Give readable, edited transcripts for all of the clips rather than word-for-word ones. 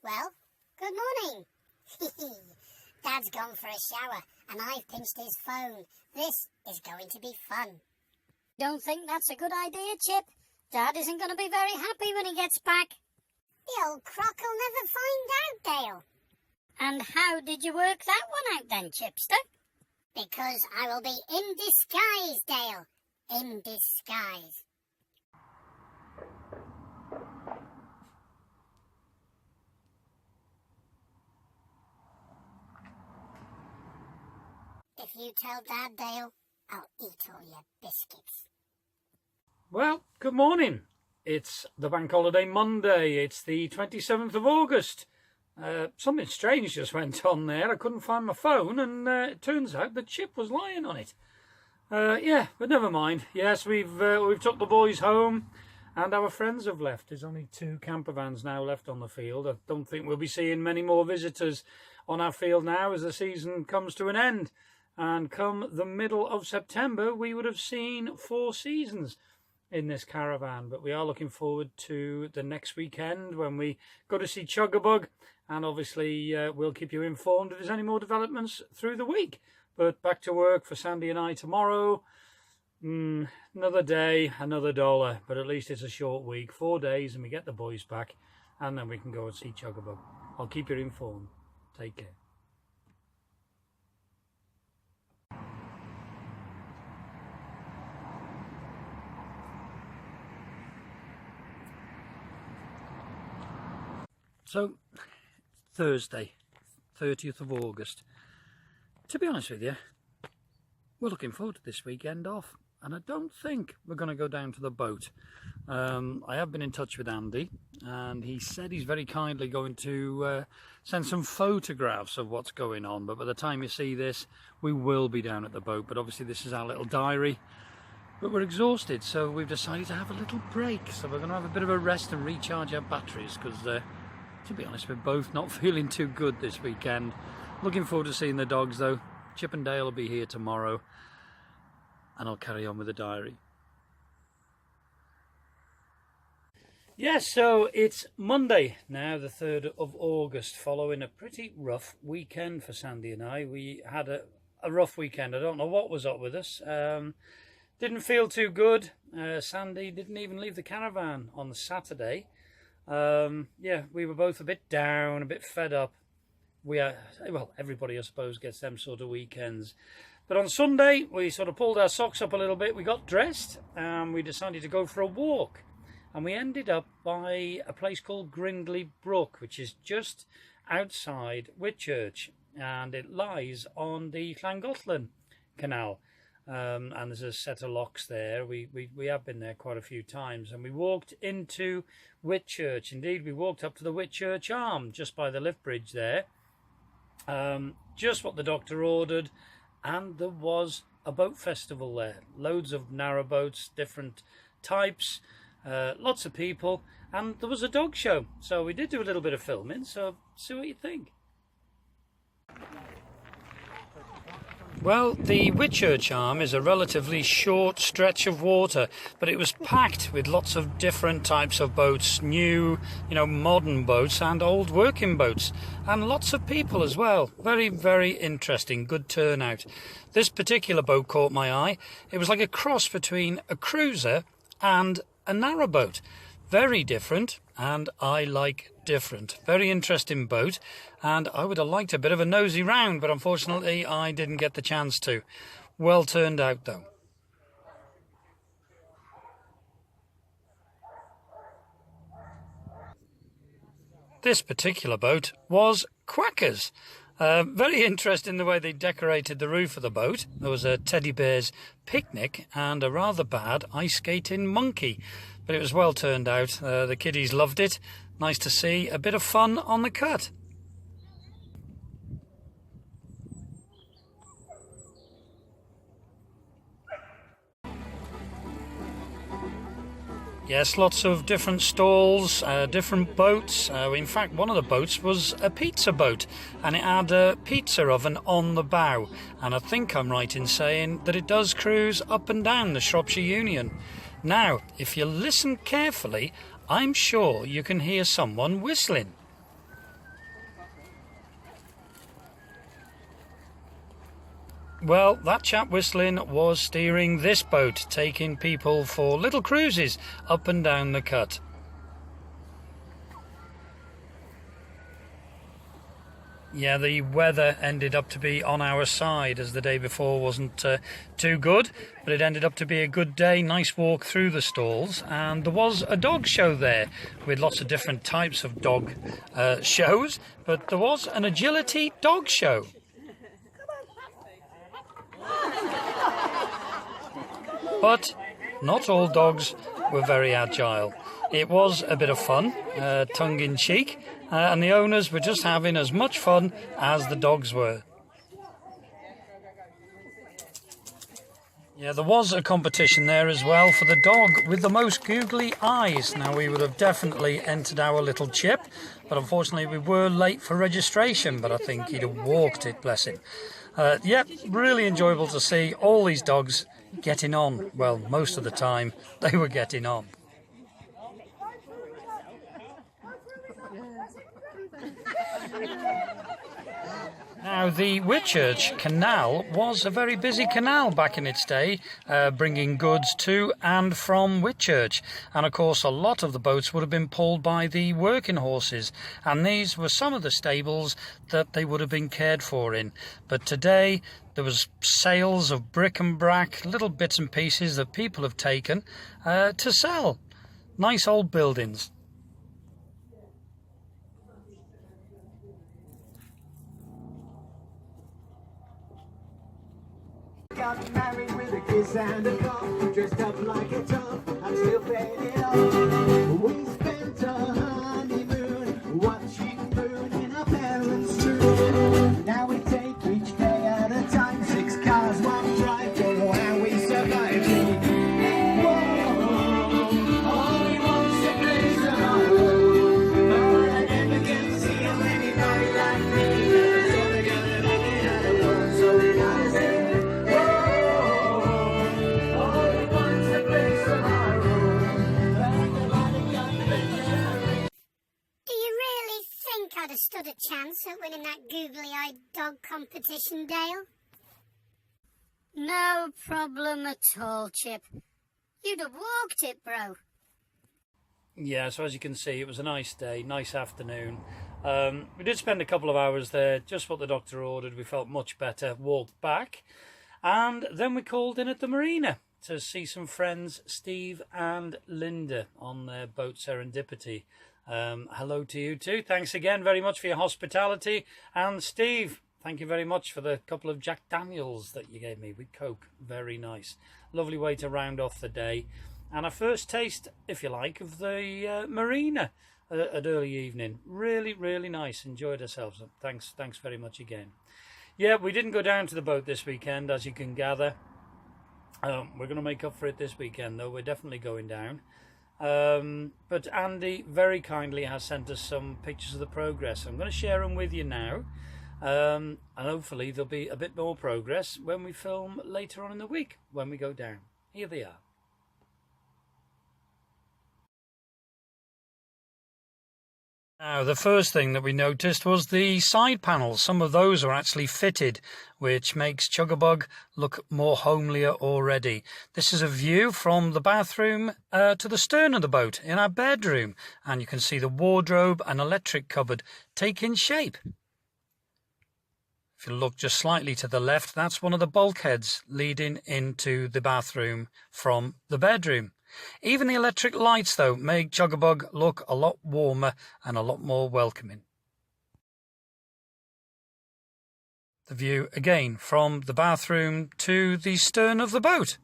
Well, good morning. Dad's gone for a shower and I've pinched his phone. This is going to be fun. Don't think that's a good idea, Chip. Dad isn't going to be very happy when he gets back. The old croc will never find out, Dale. And how did you work that one out then, Chipster? Because I will be in disguise, Dale. In disguise. If you tell Dad, Dale, I'll eat all your biscuits. Well, good morning. It's the bank holiday Monday. It's the 27th of August. Something strange just went on there. I couldn't find my phone and it turns out the Chip was lying on it. Yeah, but never mind. Yes, we've took the boys home and our friends have left. There's only 2 camper vans now left on the field. I don't think we'll be seeing many more visitors on our field now as the season comes to an end. And come the middle of September, we would have seen 4 seasons in this caravan. But we are looking forward to the next weekend when we go to see Chuggabug. And obviously, we'll keep you informed if there's any more developments through the week. But back to work for Sandy and I tomorrow. Another day, another dollar. But at least it's a short week, 4 days, and we get the boys back. And then we can go and see Chuggabug. I'll keep you informed. Take care. So, Thursday, 30th of August. To be honest with you, we're looking forward to this weekend off. And I don't think we're going to go down to the boat. I have been in touch with Andy, and he said he's very kindly going to send some photographs of what's going on. But by the time you see this, we will be down at the boat. But obviously this is our little diary. But we're exhausted, so we've decided to have a little break. So we're going to have a bit of a rest and recharge our batteries, because to be honest, we're both not feeling too good this weekend. Looking forward to seeing the dogs though. Chip and Dale will be here tomorrow. And I'll carry on with the diary. Yes, so it's Monday now, the 3rd of August, following a pretty rough weekend for Sandy and I. We had a rough weekend. I don't know what was up with us. Didn't feel too good. Sandy didn't even leave the caravan on the Saturday. Yeah, we were both a bit down, a bit fed up. Well, everybody I suppose gets them sort of weekends. But on Sunday, we sort of pulled our socks up a little bit. We got dressed and we decided to go for a walk. And we ended up by a place called Grindley Brook, which is just outside Whitchurch. And it lies on the Llangollen Canal. And there's a set of locks there. We have been there quite a few times. And we walked into Whitchurch. Indeed, we walked up to the Whitchurch Arm, just by the lift bridge there. Just what the doctor ordered. And there was a boat festival there. Loads of narrowboats, different types, lots of people, and there was a dog show. So we did do a little bit of filming, so see what you think. Well, the Whitchurch Arm is a relatively short stretch of water, but it was packed with lots of different types of boats, new, modern boats and old working boats, and lots of people as well. Very, very interesting, good turnout. This particular boat caught my eye. It was like a cross between a cruiser and a narrowboat. Very different, and I like different. Very interesting boat, and I would have liked a bit of a nosy round, but unfortunately I didn't get the chance to. Well turned out though. This particular boat was Quackers. Very interesting the way they decorated the roof of the boat. There was a teddy bear's picnic and a rather bad ice skating monkey. But it was well turned out. The kiddies loved it. Nice to see a bit of fun on the cut. Yes, lots of different stalls, different boats. In fact, one of the boats was a pizza boat, and it had a pizza oven on the bow. And I think I'm right in saying that it does cruise up and down the Shropshire Union. Now, if you listen carefully, I'm sure you can hear someone whistling. Well, that chap whistling was steering this boat, taking people for little cruises up and down the cut. Yeah, the weather ended up to be on our side, as the day before wasn't too good, but it ended up to be a good day. Nice walk through the stalls, and there was a dog show there with lots of different types of dog shows, but there was an agility dog show. But not all dogs were very agile. It was a bit of fun, tongue-in-cheek, and the owners were just having as much fun as the dogs were. Yeah, there was a competition there as well for the dog with the most googly eyes. Now, we would have definitely entered our little Chip, but unfortunately we were late for registration, but I think he'd have walked it, bless him. Yeah, really enjoyable to see all these dogs getting on. Well, most of the time they were getting on. Now, the Whitchurch Canal was a very busy canal back in its day, bringing goods to and from Whitchurch. And of course, a lot of the boats would have been pulled by the working horses, and these were some of the stables that they would have been cared for in. But today, there was sales of bric and brac, little bits and pieces that people have taken to sell. Nice old buildings. Got married with a kiss and a cup, dressed up like a tough, I'm still paying it off. We spent our honeymoon watching moon in our parents' room. Now we take each day at a time, 6 cars, 1 drive, don't know how we survive. Whoa, all we want is a place on our own. But I never get to see anybody like me. So they're gonna make it out of world, so we gotta say. I'd have stood a chance at winning that googly-eyed dog competition, Dale. No problem at all, Chip. You'd have walked it, bro. Yeah, so as you can see, it was a nice day, nice afternoon. We did spend a couple of hours there, just what the doctor ordered. We felt much better, walked back, and then we called in at the Marina to see some friends, Steve and Linda, on their boat Serendipity. Hello to you too. Thanks again very much for your hospitality. And Steve, thank you very much for the couple of Jack Daniels that you gave me with Coke. Very nice. Lovely way to round off the day. And a first taste, if you like, of the Marina at early evening. Really, really nice. Enjoyed ourselves. Thanks very much again. Yeah, we didn't go down to the boat this weekend, as you can gather. We're going to make up for it this weekend, though. We're definitely going down. But Andy very kindly has sent us some pictures of the progress. I'm going to share them with you now, and hopefully there'll be a bit more progress when we film later on in the week, when we go down. Here they are. Now, the first thing that we noticed was the side panels. Some of those are actually fitted, which makes Chuggabug look more homelier already. This is a view from the bathroom to the stern of the boat in our bedroom, and you can see the wardrobe and electric cupboard taking shape. If you look just slightly to the left, that's one of the bulkheads leading into the bathroom from the bedroom. Even the electric lights, though, make Chuggabug look a lot warmer and a lot more welcoming. The view, again, from the bathroom to the stern of the boat.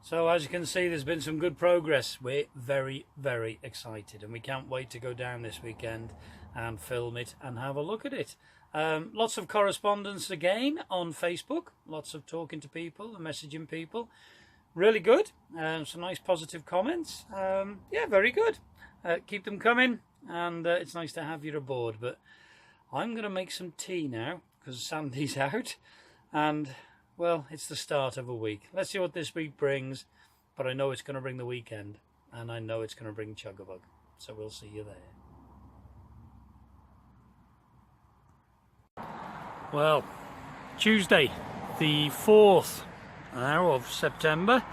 So, as you can see, there's been some good progress. We're very, very excited, and we can't wait to go down this weekend and film it and have a look at it. Lots of correspondence again on Facebook, lots of talking to people and messaging people. Really good. Some nice positive comments. Yeah, very good. Keep them coming, and it's nice to have you aboard. But I'm going to make some tea now because Sandy's out, and well, it's the start of a week. Let's see what this week brings, but I know it's going to bring the weekend, and I know it's going to bring Chuggabug. So we'll see you there. Well, Tuesday, the 4th now of September.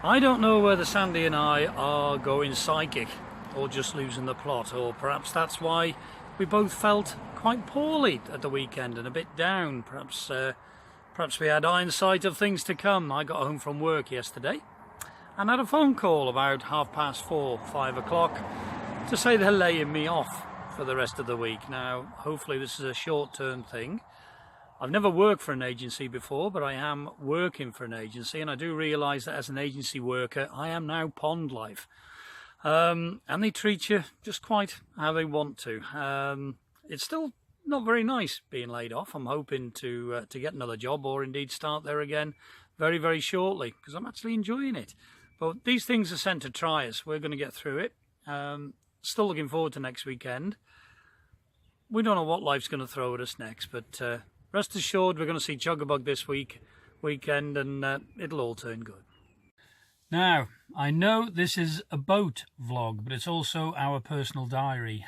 I don't know whether Sandy and I are going psychic or just losing the plot, or perhaps that's why we both felt quite poorly at the weekend and a bit down. Perhaps we had hindsight of things to come. I got home from work yesterday and had a phone call about 4:30, 5 o'clock to say they're laying me off for the rest of the week. Now, hopefully this is a short-term thing. I've never worked for an agency before, but I am working for an agency, and I do realise that as an agency worker, I am now pond life. And they treat you just quite how they want to. It's still not very nice being laid off. I'm hoping to get another job, or indeed start there again very, very shortly, because I'm actually enjoying it. But these things are sent to try us. We're going to get through it. Still looking forward to next weekend. We don't know what life's going to throw at us next, but rest assured we're going to see Chuggabug this weekend, and it'll all turn good. Now, I know this is a boat vlog, but it's also our personal diary.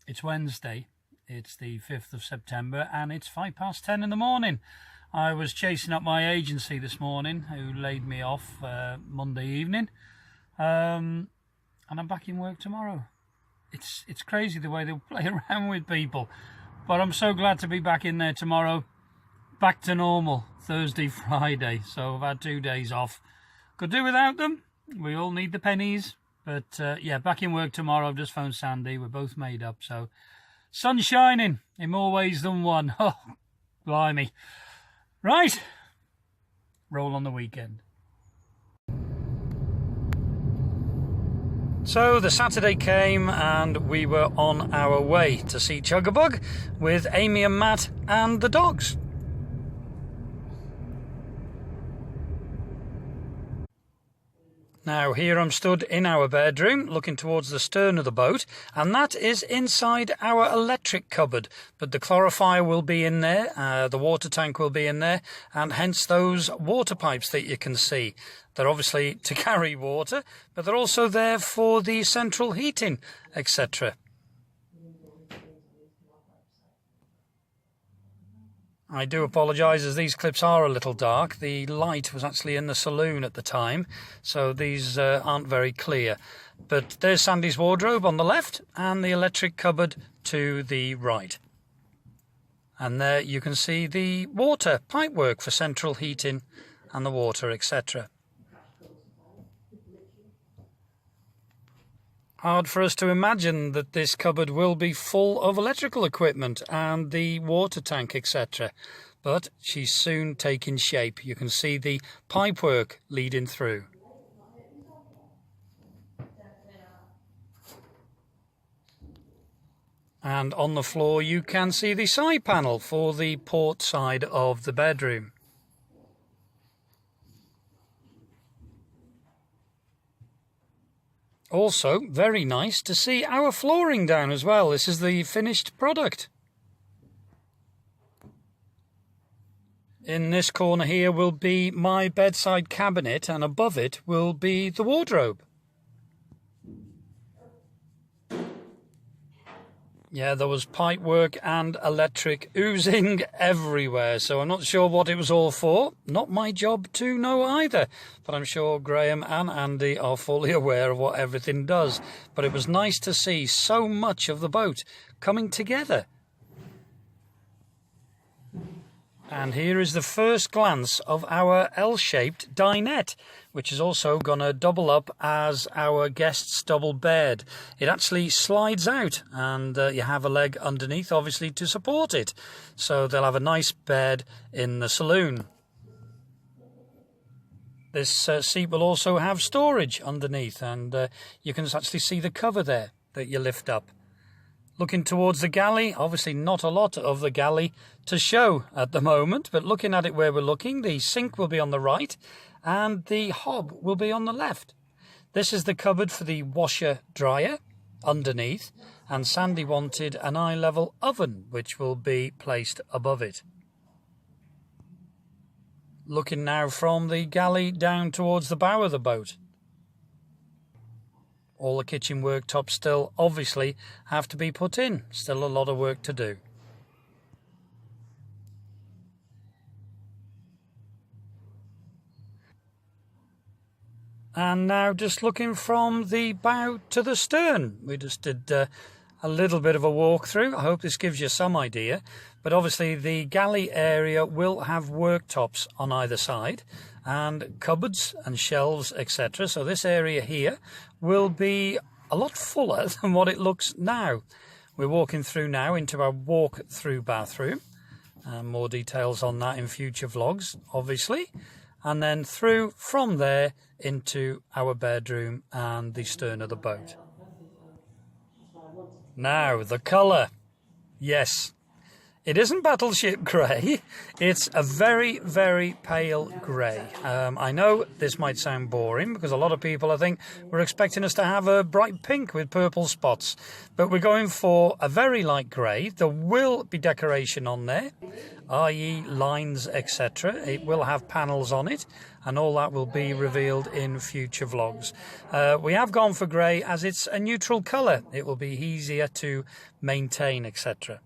It's Wednesday, it's the 5th of September, and it's 10:05 in the morning. I was chasing up my agency this morning, who laid me off Monday evening, and I'm back in work tomorrow. It's crazy the way they'll play around with people. But I'm so glad to be back in there tomorrow. Back to normal, Thursday, Friday. So I've had 2 days off. Could do without them. We all need the pennies. But yeah, back in work tomorrow. I've just phoned Sandy. We're both made up. So sun's shining in more ways than one. Oh, blimey. Right. Roll on the weekend. So the Saturday came and we were on our way to see Chuggabug with Amy and Matt and the dogs. Now here I'm stood in our bedroom looking towards the stern of the boat, and that is inside our electric cupboard, but the chlorifier will be in there, the water tank will be in there, and hence those water pipes that you can see. They're obviously to carry water, but they're also there for the central heating, etc. I do apologise as these clips are a little dark. The light was actually in the saloon at the time, so these aren't very clear. But there's Sandy's wardrobe on the left and the electric cupboard to the right. And there you can see the water pipework for central heating and the water, etc. Hard for us to imagine that this cupboard will be full of electrical equipment and the water tank, etc. But she's soon taking shape. You can see the pipework leading through. And on the floor you can see the side panel for the port side of the bedroom. Also, very nice to see our flooring down as well. This is the finished product. In this corner here will be my bedside cabinet, and above it will be the wardrobe. Yeah, there was pipework and electric oozing everywhere, so I'm not sure what it was all for. Not my job to know either, but I'm sure Graham and Andy are fully aware of what everything does. But it was nice to see so much of the boat coming together. And here is the first glance of our L-shaped dinette, which is also going to double up as our guest's double bed. It actually slides out, and you have a leg underneath, obviously, to support it. So they'll have a nice bed in the saloon. This seat will also have storage underneath, and you can actually see the cover there that you lift up. Looking towards the galley, obviously not a lot of the galley to show at the moment, but looking at it where we're looking, the sink will be on the right and the hob will be on the left. This is the cupboard for the washer dryer underneath, and Sandy wanted an eye-level oven which will be placed above it. Looking now from the galley down towards the bow of the boat. All the kitchen worktops still obviously have to be put in. Still a lot of work to do. And now just looking from the bow to the stern. We just did a little bit of a walkthrough. I hope this gives you some idea. But obviously the galley area will have worktops on either side and cupboards and shelves, etc. So this area here will be a lot fuller than what it looks now. We're walking through now into our walk-through bathroom. More details on that in future vlogs, obviously. And then through from there into our bedroom and the stern of the boat. Now, the colour. Yes, it isn't battleship grey. It's a very, very pale grey. I know this might sound boring because a lot of people, I think, were expecting us to have a bright pink with purple spots. But we're going for a very light grey. There will be decoration on there, i.e. lines, etc. It will have panels on it, and all that will be revealed in future vlogs. We have gone for grey as it's a neutral colour. It will be easier to maintain, etc.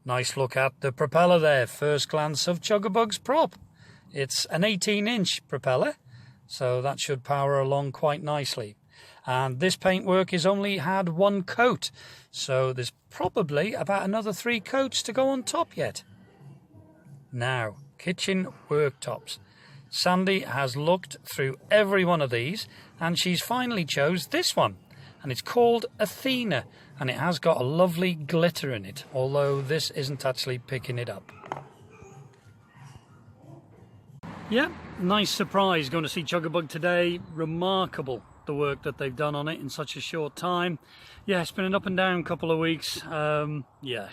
Nice look at the propeller there. First glance of Chuggabug's prop. It's an 18-inch propeller, so that should power along quite nicely. And this paintwork has only had one coat, so there's probably about another 3 coats to go on top yet. Now, kitchen worktops. Sandy has looked through every one of these, and she's finally chose this one. And it's called Athena, and it has got a lovely glitter in it, although this isn't actually picking it up. Yeah, nice surprise going to see Chuggabug today. Remarkable, the work that they've done on it in such a short time. Yeah, it's been an up and down couple of weeks. Yeah,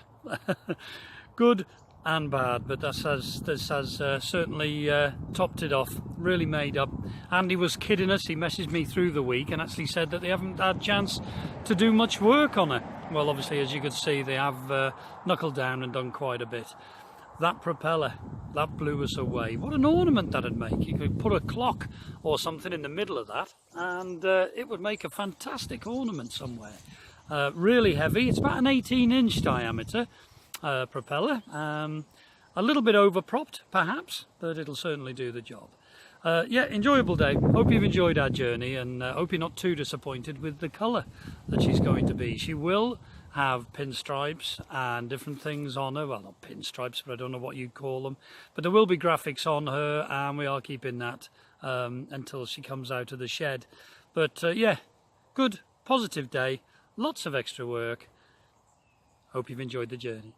good and bad, but this has certainly topped it off, really made up. Andy was kidding us. He messaged me through the week and actually said that they haven't had a chance to do much work on it. Well, obviously, as you could see, they have knuckled down and done quite a bit. That propeller, that blew us away. What an ornament that'd make. You could put a clock or something in the middle of that and it would make a fantastic ornament somewhere. Really heavy. It's about an 18-inch diameter propeller. A little bit overpropped, perhaps, but it'll certainly do the job. Yeah, enjoyable day. Hope you've enjoyed our journey, and hope you're not too disappointed with the colour that she's going to be. She will have pinstripes and different things on her. Well, not pinstripes, but I don't know what you'd call them. But there will be graphics on her, and we are keeping that until she comes out of the shed. But yeah, good, positive day. Lots of extra work. Hope you've enjoyed the journey.